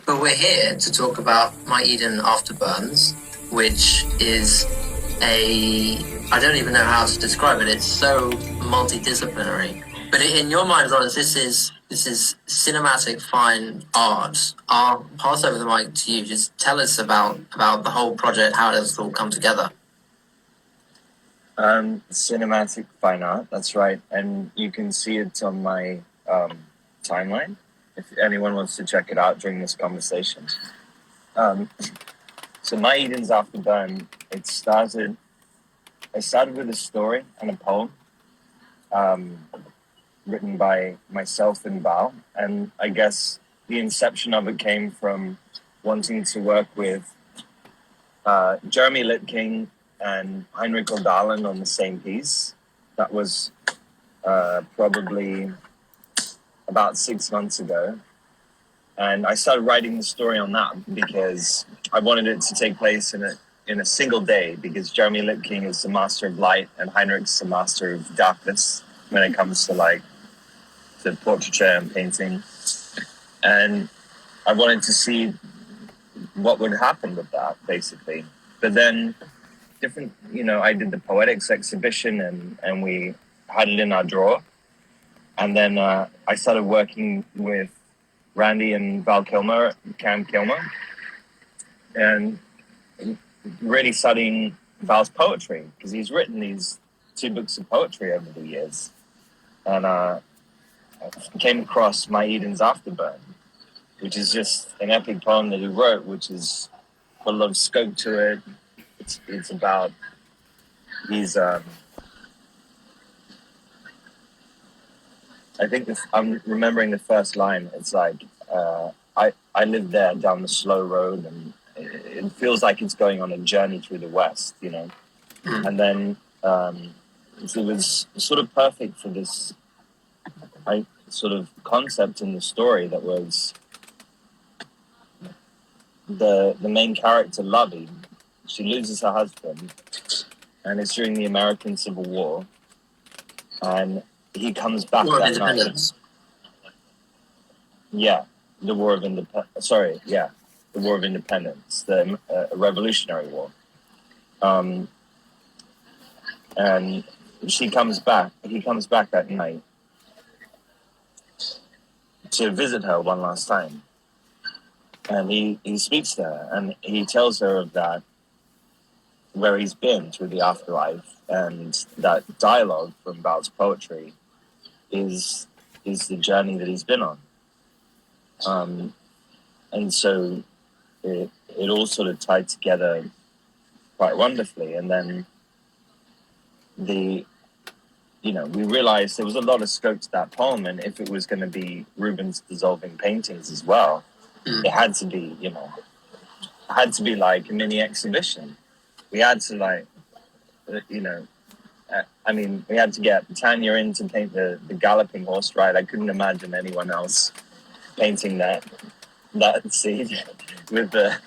But we're here to talk about My Eden Afterburns, which is I don't even know how to describe it. It's so multidisciplinary. But in your mind, Lawrence, this is cinematic fine art. I'll pass over the mic to you. Just tell us about the whole project, how it has all come together. Cinematic fine art, that's right. And you can see it on my timeline if anyone wants to check it out during this conversation. So My Eden's Afterburn, I started with a story and a poem written by myself and Val. And I guess the inception of it came from wanting to work with Jeremy Lipking and Henrik Uldalen on the same piece. That was probably about 6 months ago. And I started writing the story on that because I wanted it to take place in a single day, because Jeremy Lipking is the master of light and Henrik's the master of darkness when it comes to to portraiture and painting. And I wanted to see what would happen with that, basically. But then I did the poetics exhibition and we had it in our drawer. And then I started working with Randy and Val Kilmer, Kamp, and really studying Val's poetry, because he's written these 2 books of poetry over the years. And I came across My Eden's Afterburn, which is just an epic poem that he wrote, which is got a lot of scope to it. It's about these. I think I'm remembering the first line. It's like, I live there down the slow road, and it feels like it's going on a journey through the West, And then it was sort of perfect for this sort of concept in the story that was the main character, Lovey. She loses her husband, and it's during the American Civil War, and he comes back that night. Yeah, the War of Independence. The War of Independence, the Revolutionary War. And she comes back. He comes back that night to visit her one last time, and he speaks to her, and he tells her of that, where he's been through the afterlife, and that dialogue from Val's poetry is the journey that he's been on. And so it all sort of tied together quite wonderfully. And then we realized there was a lot of scope to that poem, and if it was going to be Ruben's dissolving paintings as well, it had to be, like a mini exhibition. We had to we had to get Tania in to paint the galloping horse ride. I couldn't imagine anyone else painting that scene with her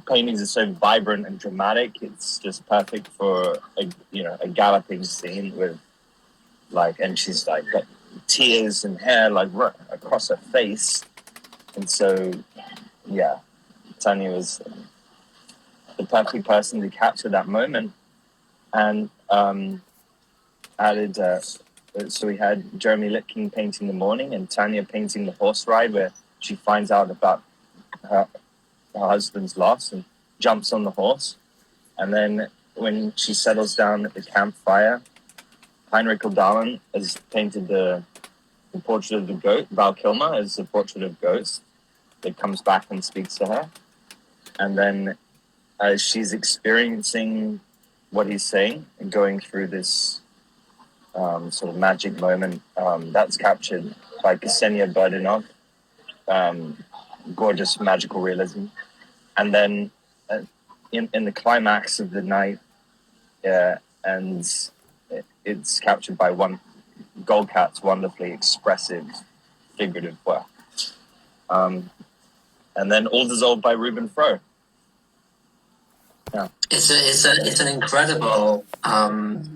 paintings are so vibrant and dramatic. It's just perfect for a galloping scene with and she's got tears and hair across her face. And so, yeah, Tania was the perfect person to capture that moment, and added. So we had Jeremy Lipking painting the morning and Tania painting the horse ride, where she finds out about her husband's loss and jumps on the horse. And then when she settles down at the campfire, Henrik Uldalen has painted the portrait of the goat. Val Kilmer is the portrait of Ghost that comes back and speaks to her. And then as she's experiencing what he's saying and going through this sort of magic moment, that's captured by Ksenia Buridanova, gorgeous magical realism. And then in the climax of the night, and it's captured by Goldcat's wonderfully expressive figurative work. And then all dissolved by Ruben Fro. Yeah. It's an incredible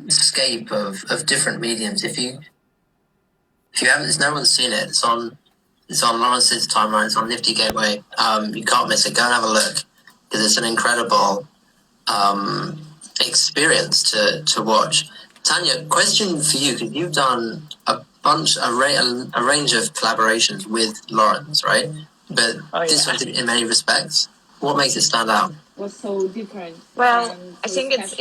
scape of different mediums. If you haven't, no one's seen it. It's on It's on Lawrence's timeline. It's on Nifty Gateway. You can't miss it. Go and have a look because it's an incredible experience to watch. Tanya, question for you, because you've done a range of collaborations with Laurence, right? But this one, in many respects, what makes it stand out? Was so different. Well, So I think it's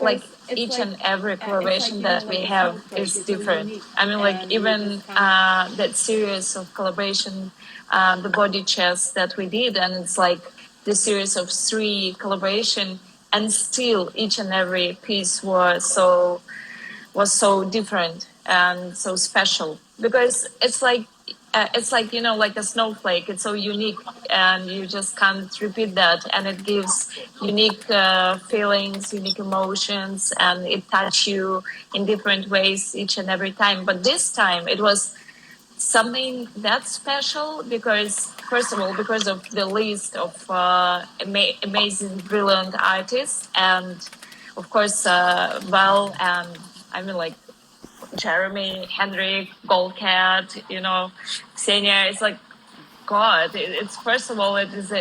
like each and every collaboration that we have is different. I mean, like even that series of collaboration, the body chest that we did, and it's like the series of 3 collaboration, and still each and every piece was so different and so special, because it's like you know, like a snowflake. It's so unique, and you just can't repeat that. And it gives unique feelings, unique emotions, and it touches you in different ways each and every time. But this time, it was something that's special because, first of all, because of the list of amazing, brilliant artists, and of course, Val, and I mean, like Jeremy, Henrik, Goldcat, you know, Ksenia. It's like, God, it's first of all, it's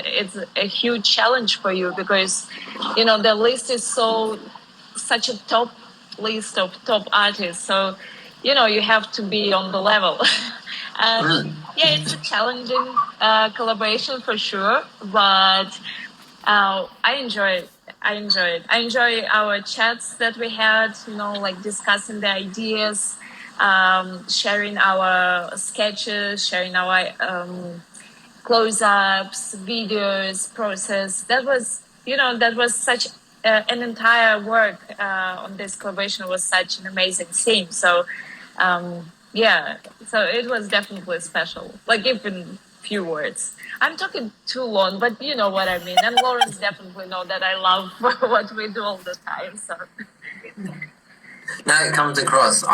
a huge challenge for you because, you know, the list is such a top list of top artists. So, you know, you have to be on the level. And yeah, it's a challenging collaboration for sure, but I enjoy it. I enjoy our chats that we had, you know, like discussing the ideas, sharing our sketches, sharing our close-ups, videos, process. That was, you know, that was such an entire work on this collaboration. Was such an amazing theme. So, yeah, so it was definitely special. Like, even few words. I'm talking too long, but you know what I mean. And Laurence definitely know that I love what we do all the time. So now it comes across.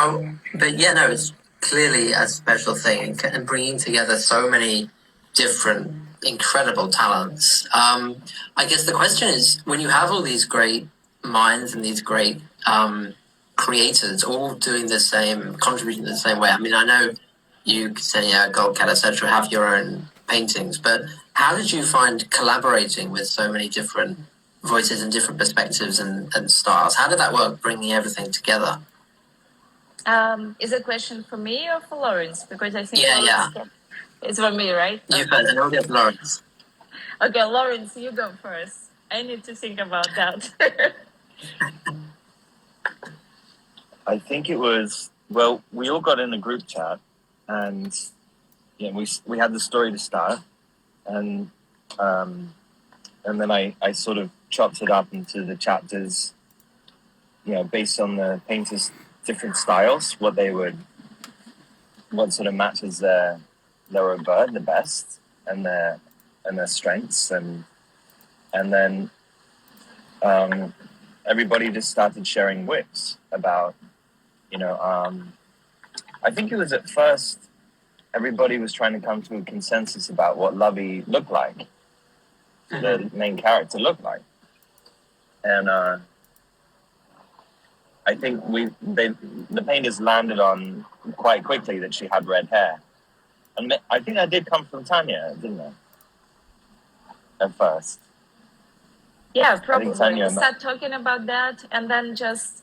But yeah, no, it's clearly a special thing, and bringing together so many different, incredible talents. I guess the question is, when you have all these great minds and these great creators all doing the same, contributing the same way. I mean, I know you, Ksenia, Goldcat, etc., have your own paintings, but how did you find collaborating with so many different voices and different perspectives and styles? How did that work, bringing everything together? Is it a question for me or for Laurence? Because I think yeah. It's for me, right? You first, and I'll get Laurence. Okay, Laurence, you go first. I need to think about that. I think it was, well, we all got in a group chat, and yeah, we had the story to start, and then I sort of chopped it up into the chapters, you know, based on the painters' different styles, what sort of matches their overt the best, and their strengths, and then everybody just started sharing whips about, you know, I think it was at first everybody was trying to come to a consensus about what Lovey looked like, the main character looked like, and I think the painters landed on quite quickly that she had red hair, and I think that did come from Tanya, didn't it? At first. Yeah, probably. We start talking about that, and then just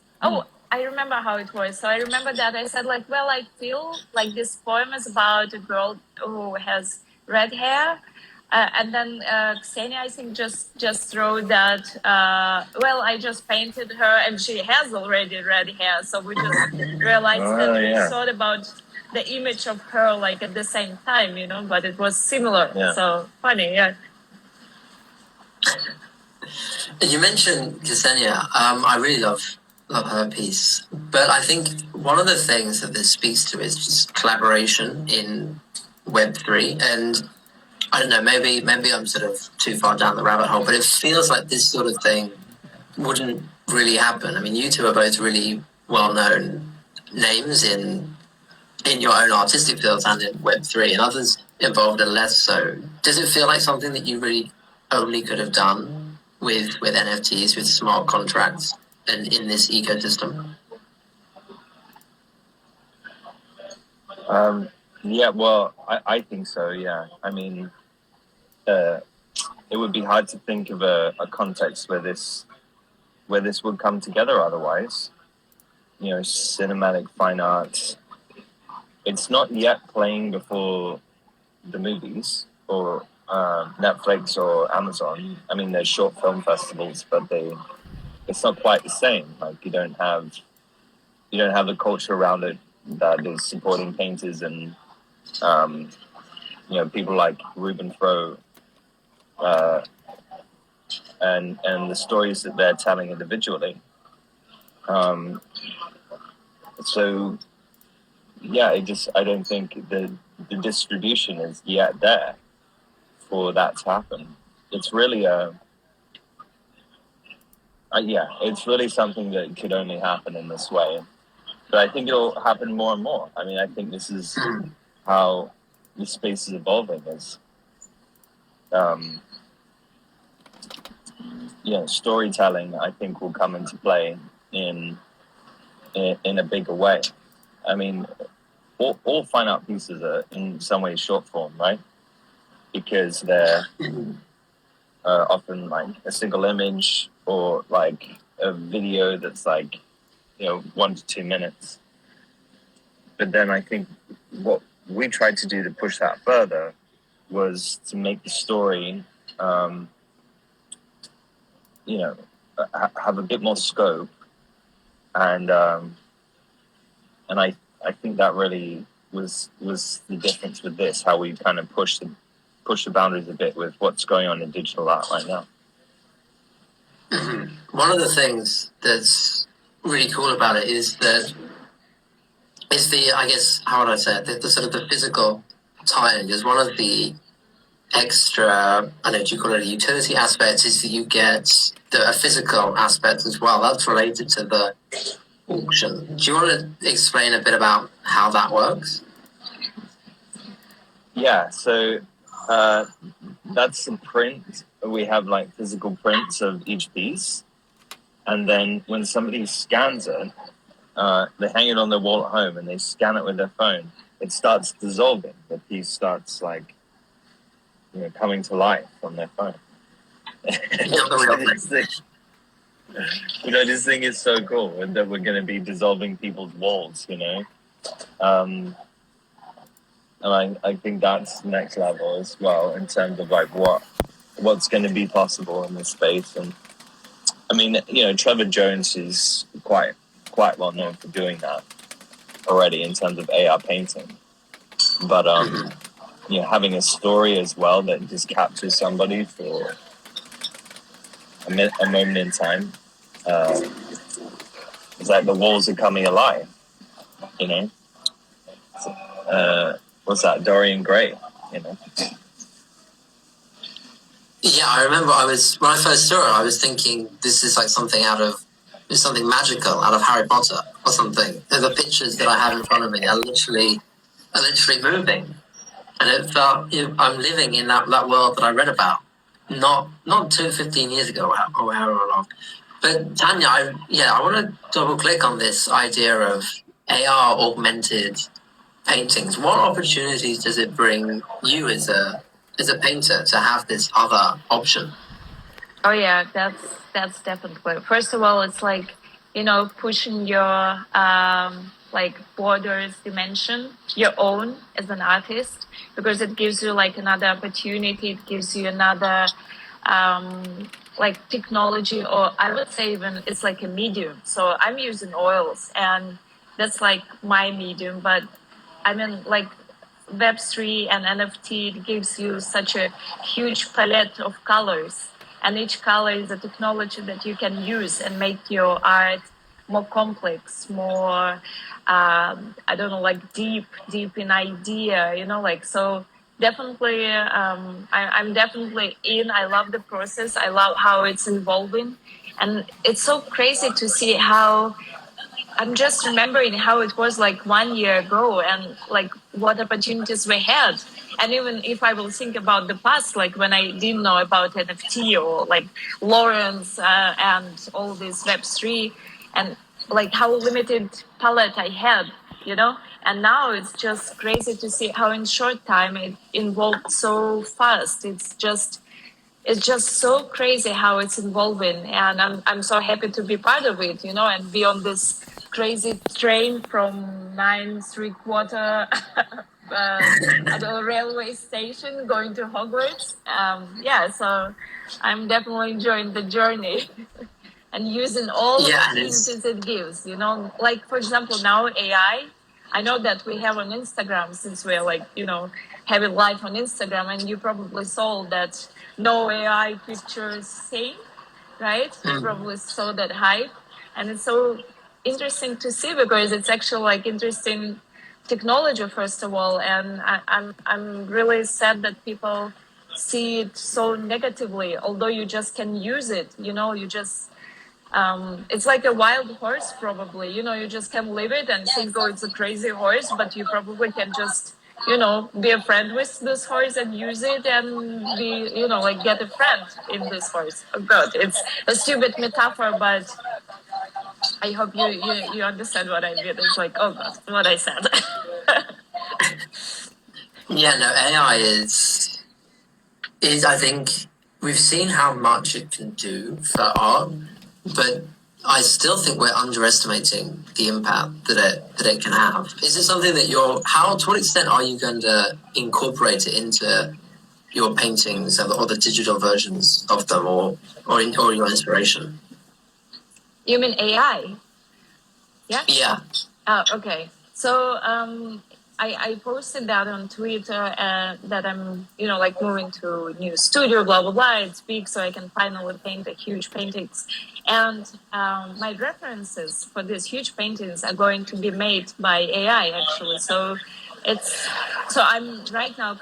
I remember how it was. So I remember that I said, like, well, I feel like this poem is about a girl who has red hair. And then Ksenia, I think, just wrote that, well, I just painted her and she has already red hair. So we just realized that we thought about the image of her, like, at the same time, you know, but it was similar. Yeah. So funny, yeah. You mentioned Ksenia. I really love her piece, but I think one of the things that this speaks to is just collaboration in Web3, and I don't know, maybe I'm sort of too far down the rabbit hole, but it feels like this sort of thing wouldn't really happen. I mean, you two are both really well-known names in your own artistic fields and in Web3, and others involved are less so. Does it feel like something that you really only could have done with NFTs, with smart contracts, and in this ecosystem? Yeah, well, I think so. Yeah, I mean, it would be hard to think of a context where this would come together otherwise. You know, cinematic fine arts. It's not yet playing before the movies or Netflix or Amazon. I mean, there's short film festivals, but it's not quite the same. Like you don't have the culture around it that is supporting painters and people like Ruben Fro and the stories that they're telling individually. So yeah, I don't think the distribution is yet there for that to happen. It's really it's really something that could only happen in this way. But I think it'll happen more and more. I mean, I think this is how the space is evolving. Is storytelling, I think, will come into play in a bigger way. I mean, all fine art pieces are in some way short form, right? Because they're often like a single image or like a video that's like 1 to 2 minutes. But then I think what we tried to do to push that further was to make the story have a bit more scope, and I think that really was the difference with this, how we kind of push the boundaries a bit with what's going on in digital art right now. One of the things that's really cool about it is the, I guess, how would I say it, the sort of the physical tie-in is one of the extra, I don't know, do you call it a utility aspect, is that you get a physical aspect as well. That's related to the auction. Do you want to explain a bit about how that works? Yeah, so that's a print. We have like physical prints of each piece, and then when somebody scans it, they hang it on their wall at home and they scan it with their phone. It starts dissolving. The piece starts like coming to life on their phone. This thing is so cool, and that we're going to be dissolving people's walls. And I think that's next level as well in terms of like what's going to be possible in this space. And I mean, Trevor Jones is quite well known for doing that already in terms of AR painting. But having a story as well that just captures somebody for a moment in time. It's like the walls are coming alive. What's that? Dorian Gray. Yeah, I remember when I first saw it, I was thinking this is like something magical out of Harry Potter or something. The pictures that I have in front of me are literally moving, and it felt I'm living in that world that I read about, not 15 years ago or however long. But Tanya, I want to double click on this idea of AR augmented paintings. What opportunities does it bring you as a painter to have this other option? Oh yeah, that's definitely. First of all, it's like pushing your like borders dimension, your own as an artist, because it gives you like another opportunity. It gives you another like technology, or I would say even it's like a medium. So I'm using oils, and that's like my medium. But I mean, like Web3 and NFT, it gives you such a huge palette of colors, and each color is a technology that you can use and make your art more complex, more like deep in idea, so definitely I'm definitely in. I love the process. I love how it's evolving, and it's so crazy to see how I'm just remembering how it was like 1 year ago, and like what opportunities we had. And even if I will think about the past, like when I didn't know about NFT or like Lawrence and all this Web3, and like how limited palette I had, And now it's just crazy to see how in short time it evolved so fast. It's just so crazy how it's evolving, and I'm so happy to be part of it, and be on this crazy train from 9 3/4 at a railway station going to Hogwarts. So I'm definitely enjoying the journey and using all the opportunities it gives. Like for example, now AI. I know that we have on Instagram, since we're having live on Instagram, and you probably saw that no AI pictures same, right? You probably saw that hype, and it's so interesting to see because it's actually interesting technology first of all, and I'm really sad that people see it so negatively. Although you just can use it, you just it's like a wild horse, probably. You just can live it and think, oh, it's a crazy horse, but you probably can just, be a friend with this horse and use it and be, get a friend in this horse. Oh, God, it's a stupid metaphor, but I hope you understand what I mean. It's like, oh, God, what I said. AI is I think we've seen how much it can do for art, but I still think we're underestimating the impact that it can have. Is it something that to what extent are you going to incorporate it into your paintings or the digital versions of them, or your inspiration? You mean AI? Yeah? Yeah. Oh, okay. So I posted that on Twitter that I'm, moving to a new studio, blah, blah, blah. It's big, so I can finally paint a huge paintings. And my references for these huge paintings are going to be made by AI, actually. So I'm right now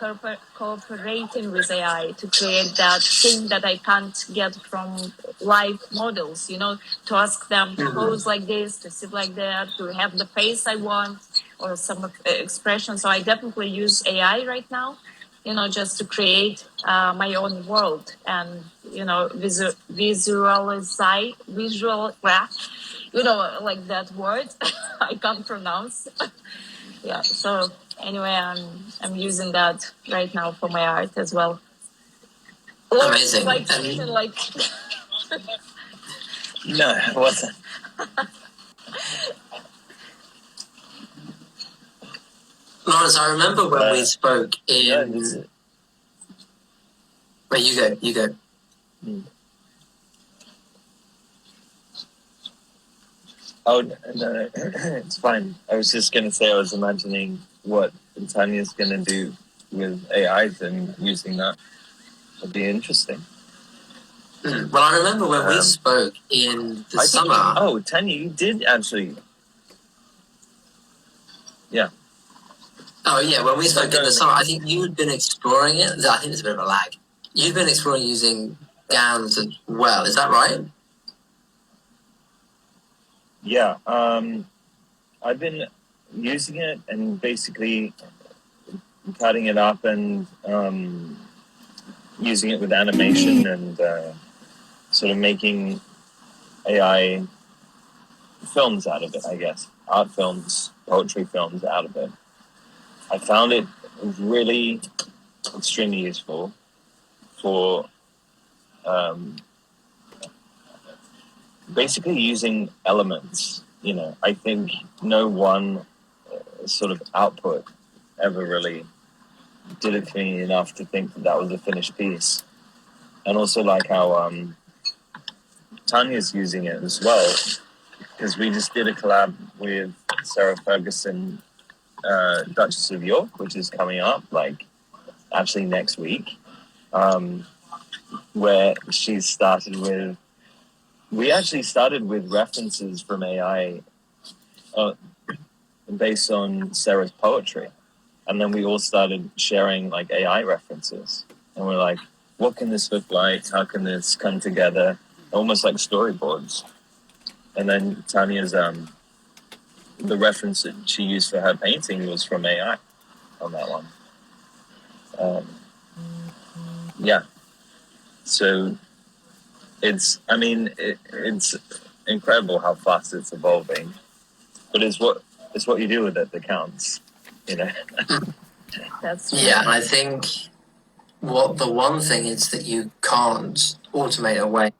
cooperating with AI to create that thing that I can't get from live models, to ask them to pose like this, to sit like that, to have the face I want or some expression. So I definitely use AI right now, just to create my own world and, like that word I can't pronounce. Yeah. So anyway, I'm using that right now for my art as well. Amazing. No, it wasn't. Laurence, I remember when we spoke in... Wait, you go. Oh, no, it's fine. I was just going to say I was imagining what Tania's going to do with AIs and using that. It'd be interesting. Well, I remember when we spoke in the summer... Tania, you did actually... Yeah. Oh, yeah, when we spoke in the summer, I think you'd been exploring it. I think there's a bit of a lag. You've been exploring using GANs as well, is that right? Yeah, I've been using it and basically cutting it up and using it with animation and sort of making AI films out of it, I guess. Art films, poetry films out of it. I found it really extremely useful for basically using elements. I think no one sort of output ever really did it for me enough to think that was a finished piece. And also like how Tania's using it as well, because we just did a collab with Sarah Ferguson, Duchess of York, which is coming up actually next week, where she started with... We actually started with references from AI based on Sarah's poetry. And then we all started sharing AI references. And we're like, what can this look like? How can this come together? Almost like storyboards. And then Tania's, the reference that she used for her painting was from AI on that one. Yeah. So it's incredible how fast it's evolving. But it's what it's what you do with it that counts, you know. That's Yeah, and I think what the one thing is that you can't automate away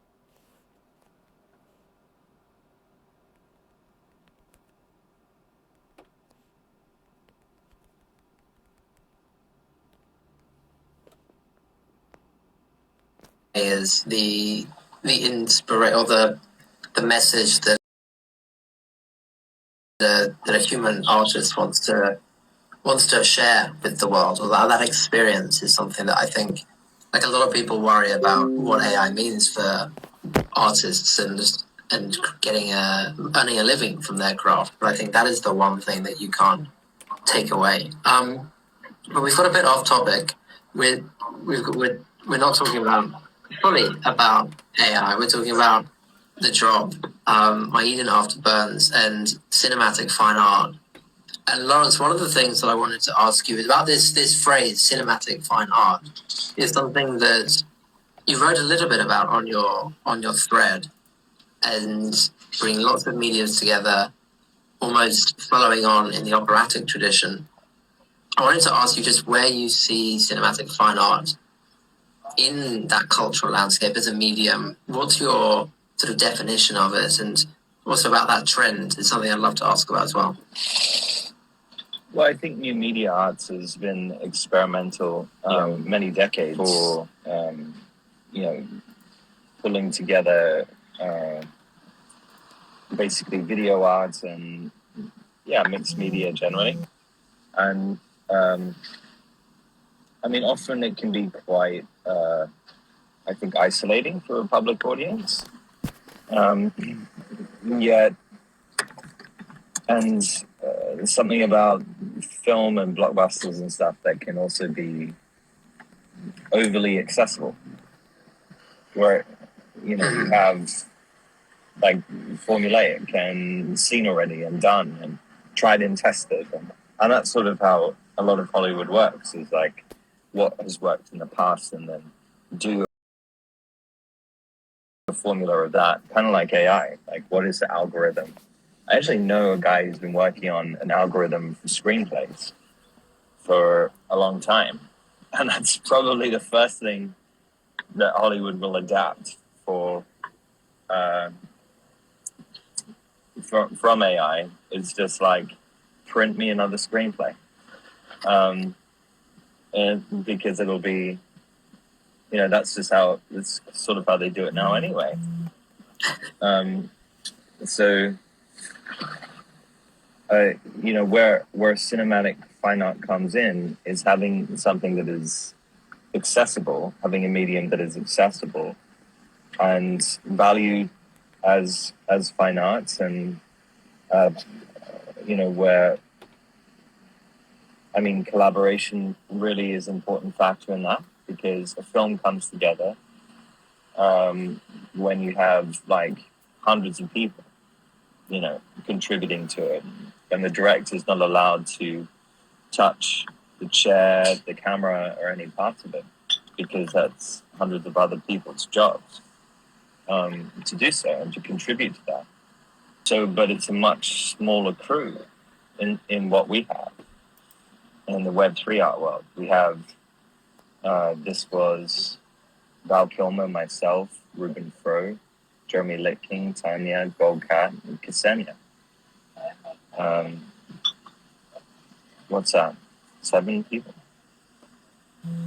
is the inspiration or the message that a human artist wants to share with the world, or that experience is something that I think, like, a lot of people worry about what AI means for artists and getting earning a living from their craft. But I think that is the one thing that you can't take away. But we've got a bit off topic. We're not talking about fully about AI. We're talking about the job, my Eden Afterburns, and cinematic fine art. And Laurence, one of the things that I wanted to ask you is about this phrase, cinematic fine art, is something that you wrote a little bit about on your thread, and bring lots of mediums together, almost following on in the operatic tradition. I wanted to ask you just where you see cinematic fine art in that cultural landscape as a medium. What's your sort of definition of it, and also about that trend is something I'd love to ask about as well. Well, I think new media arts has been experimental, many decades for, pulling together basically video art and mixed media generally. And often it can be quite, I think, isolating for a public audience. There's something about film and blockbusters and stuff that can also be overly accessible, where you have like formulaic and seen already and done and tried and tested, and that's sort of how a lot of Hollywood works, is like what has worked in the past and then do a formula of that, kind of like AI. Like, what is the algorithm? I actually know a guy who's been working on an algorithm for screenplays for a long time. And that's probably the first thing that Hollywood will adapt from AI. It's just like, print me another screenplay. And because it'll be, that's just it's sort of how they do it now anyway. Where cinematic fine art comes in is having something that is accessible, having a medium that is accessible and valued as fine arts, and where collaboration really is an important factor in that, because a film comes together when you have like hundreds of people contributing to it, and the director is not allowed to touch the chair, the camera, or any part of it, because that's hundreds of other people's jobs to do so and to contribute to that. So, but it's a much smaller crew in what we have in the Web3 art world. We have this was Val Kilmer, myself, Ruben Fro, Jeremy Lipking, Tania, Goldcat, and Ksenia. What's that? 7 people?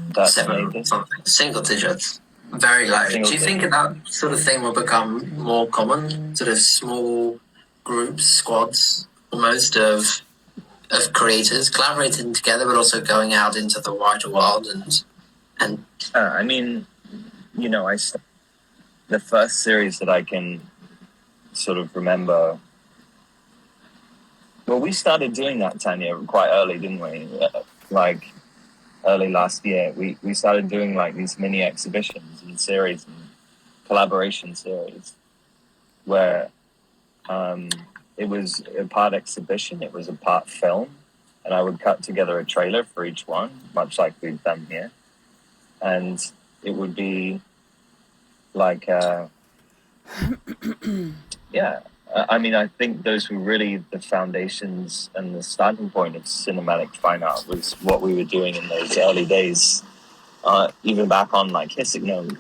That's 7 something. Single digits. Very low. Do you think that sort of thing will become more common? Sort of small groups, squads, almost of creators collaborating together, but also going out into the wider world and. The first series that I can sort of remember. Well, we started doing that, Tanya, quite early, didn't we? Like early last year, we started doing like these mini exhibitions and series and collaboration series where it was a part exhibition, it was a part film, and I would cut together a trailer for each one, much like we've done here. And it would be like, I mean, I think those were really the foundations and the starting point of cinematic fine art was what we were doing in those early days, even back on like Hissignome,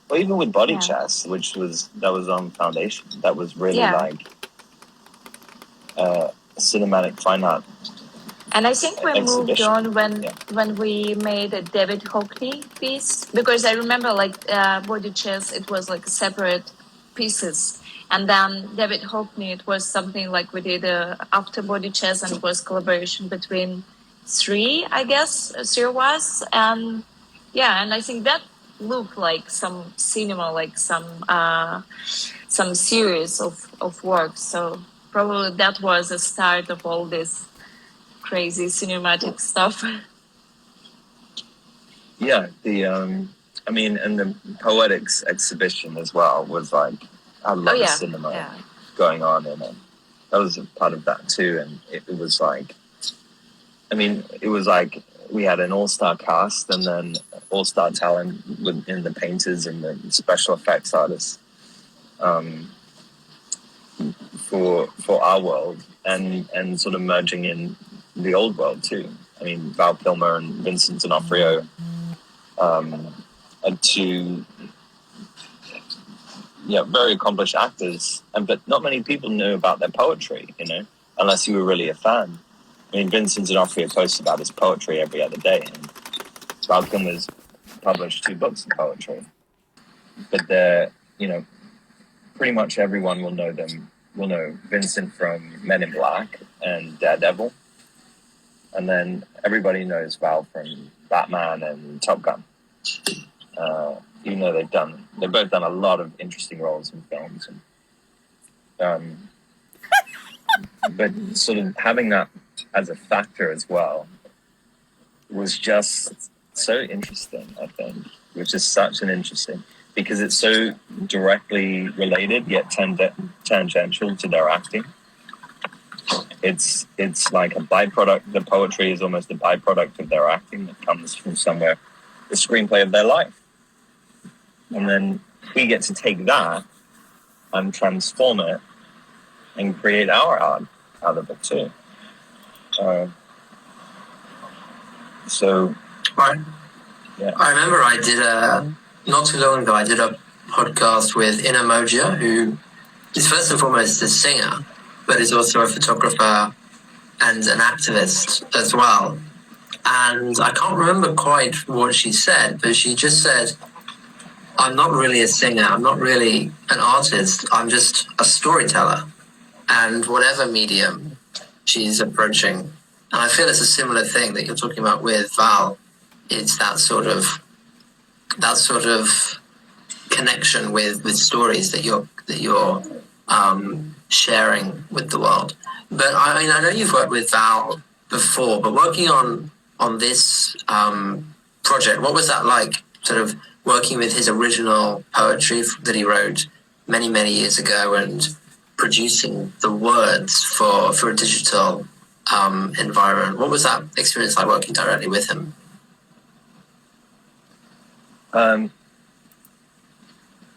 or even with Body Chess, that was on Foundation. That was really like cinematic fine art. And I think we moved on when we made a David Hockney piece, because I remember like Body Chess, it was like separate pieces. And then David Hockney, it was something like we did after Body Chess, and it was collaboration between three, I guess, three of us. And and I think that looked like some cinema, like some series of works. So probably that was the start of all this crazy cinematic stuff. Yeah, I mean, and the Poetics exhibition as well was like a lot of cinema going on in it. That was a part of that too, and it was like, I mean, it was like we had an all-star cast and then all-star talent in the painters and the special effects artists for our world, and sort of merging in the old world too. I mean, Val Kilmer and Vincent D'Onofrio are two very accomplished actors, but not many people knew about their poetry, unless you were really a fan. I mean, Vincent D'Onofrio posts about his poetry every other day, and Val Kilmer's published 2 books of poetry. But pretty much everyone will know them. Will know Vincent from Men in Black and Daredevil, and then everybody knows Val from Batman and Top Gun. Even though they've both done a lot of interesting roles in films, but sort of having that as a factor as well was just so interesting. I think, which is such an interesting, because it's so directly related yet tangential to their acting. It's like a byproduct. The poetry is almost a byproduct of their acting that comes from somewhere, the screenplay of their life. And then we get to take that and transform it and create our art out of it too. I remember I did not too long ago, I did a podcast with Ina Moja, who is first and foremost a singer, but is also a photographer and an activist as well. And I can't remember quite what she said, but she just said, I'm not really a singer, I'm not really an artist, I'm just a storyteller. And whatever medium she's approaching, and I feel it's a similar thing that you're talking about with Val, it's that sort of connection with stories that you're sharing with the world. But I mean, I know you've worked with Val before, but working on this project, what was that like? Sort of working with his original poetry that he wrote many, many years ago and producing the words for a digital environment. What was that experience like working directly with him?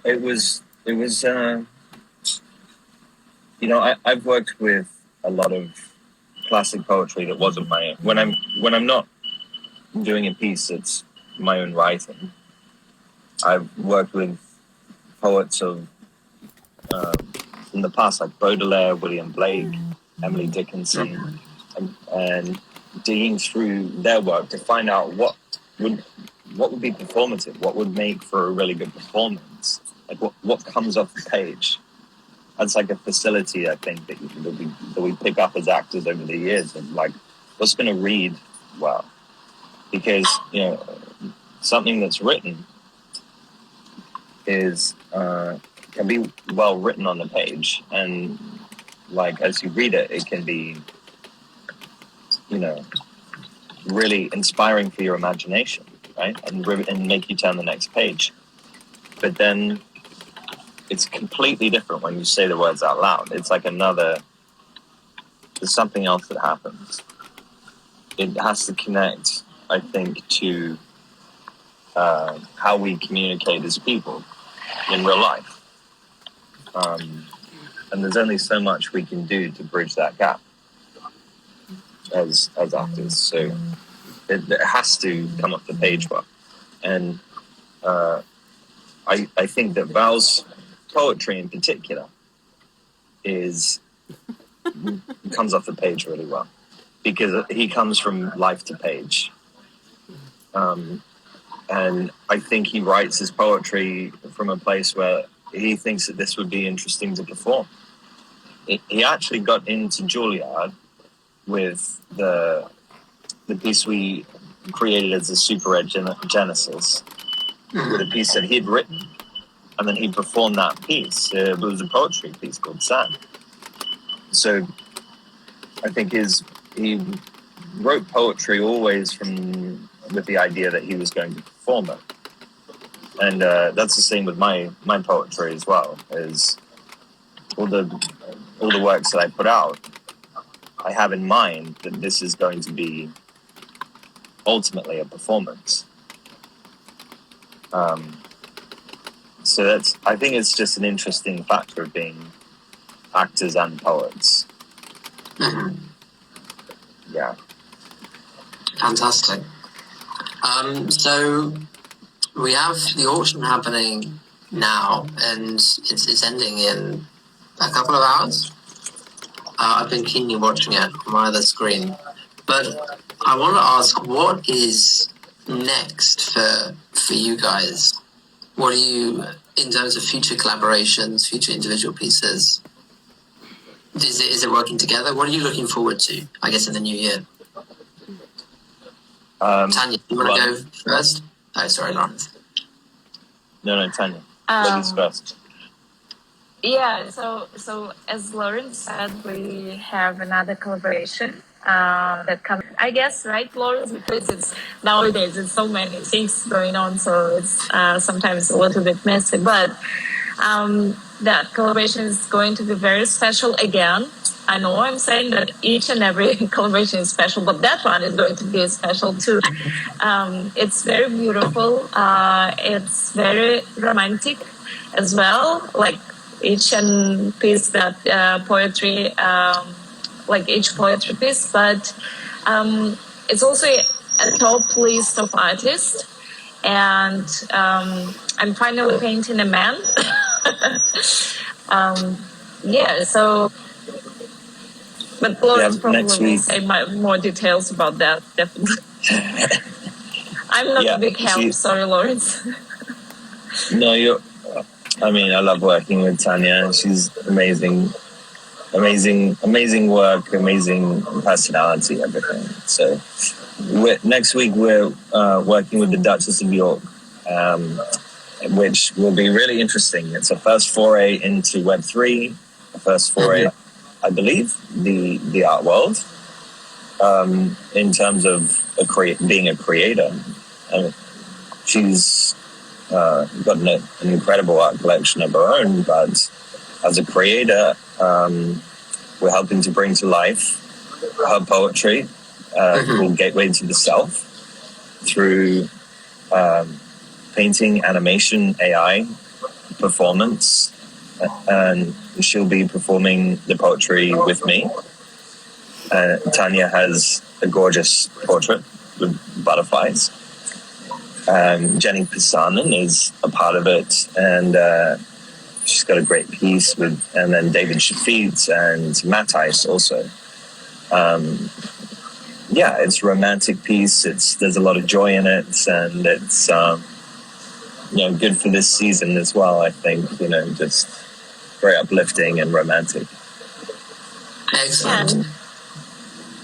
It was I've worked with a lot of classic poetry that wasn't my own. When I'm not doing a piece, it's my own writing. I've worked with poets of from the past, like Baudelaire, William Blake, Emily Dickinson, and digging through their work to find out what would be performative, what would make for a really good performance, like what comes off the page. That's like a facility, I think, that we pick up as actors over the years, of like what's going to read well, because something that's written is can be well written on the page, and like as you read it, it can be really inspiring for your imagination, right? And make you turn the next page. But then it's completely different when you say the words out loud. It's like there's something else that happens. It has to connect, I think, to how we communicate as people in real life. and there's only so much we can do to bridge that gap as actors. So it has to come off the page well. And I think that Val's poetry in particular comes off the page really well, because he comes from life to page. And I think he writes his poetry from a place where he thinks that this would be interesting to perform. He actually got into Juilliard with the piece we created as a Super Ed Genesis, with a piece that he'd written, and then he performed that piece. It was a poetry piece called Sand. So I think he wrote poetry always with the idea that he was going to perform it. And that's the same with my poetry as well, is all the works that I put out, I have in mind that this is going to be ultimately a performance. So I think it's just an interesting factor of being actors and poets. Yeah. Fantastic. So we have the auction happening now, and it's ending in a couple of hours. I've been keenly watching it on my other screen, but I want to ask, what is next for you guys? What are you, in terms of future collaborations, future individual pieces? Is it working together? What are you looking forward to, I guess, in the new year? Tanya, you want to go first? Oh, sorry, Laurence. No, Tanya. Ladies first. Yeah, so as Laurence said, we have another collaboration that comes, I guess, right, Laurence? Because nowadays it's so many things going on, so it's sometimes a little bit messy. But that collaboration is going to be very special again. I know I'm saying that each and every collaboration is special, but that one is going to be special too. It's very beautiful. It's very romantic as well. Like each and piece that poetry, like each poetry piece, but it's also a top list of artists. And I'm finally painting a man. Yeah, so. But Laurence probably will say more details about that, definitely. I'm not a big help, sorry, Laurence. No, I love working with Tanya. She's amazing work, amazing personality, everything. So next week we're working with the Duchess of York, which will be really interesting. It's a first foray into Web3, a first foray, I believe, the art world, in terms of being a creator. She's got an incredible art collection of her own, but as a creator, we're helping to bring to life her poetry, called Gateway to the Self, through painting, animation, AI, performance, and she'll be performing the poetry with me. Tanya has a gorgeous portrait with butterflies. Jenny Pisanen is a part of it, and she's got a great piece and then David Shafit and Matthijs also. It's a romantic piece. There's a lot of joy in it, and it's good for this season as well. I think just very uplifting and romantic. Excellent. And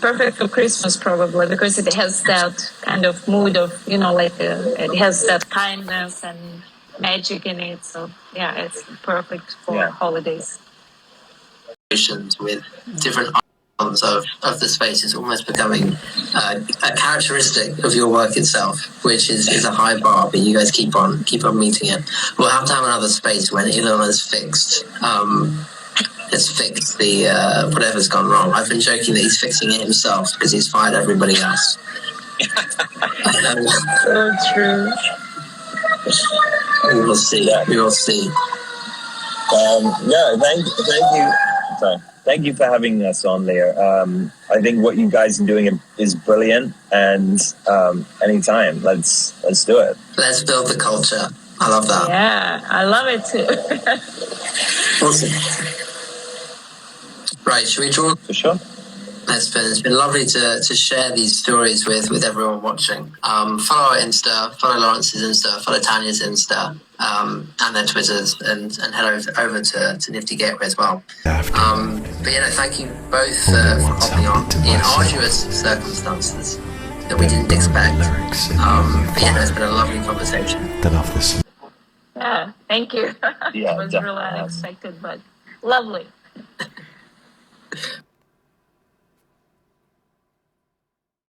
perfect for Christmas probably, because it has that kind of mood of it has that kindness and magic in it. So yeah, it's perfect for holidays. With different icons of the space is almost becoming a characteristic of your work itself, which is a high bar, but you guys keep on meeting it. We'll have to have another space when Elon has fixed the whatever's gone wrong. I've been joking that he's fixing it himself because he's fired everybody else. So true. We will see. We will see. Thank you for having us on, Leah. I think what you guys are doing is brilliant, and anytime, let's do it. Let's build the culture. I love that. Yeah, I love it too. Awesome. Right, should we draw? For sure. It's been lovely to share these stories with everyone watching. Follow our Insta, follow Laurence's Insta, follow Tania's Insta, and their Twitters, and head over to Nifty Gateway as well. But thank you both for hopping on in arduous circumstances that we didn't expect. But it's been a lovely conversation. Yeah, thank you. Yeah, it was really unexpected, but lovely.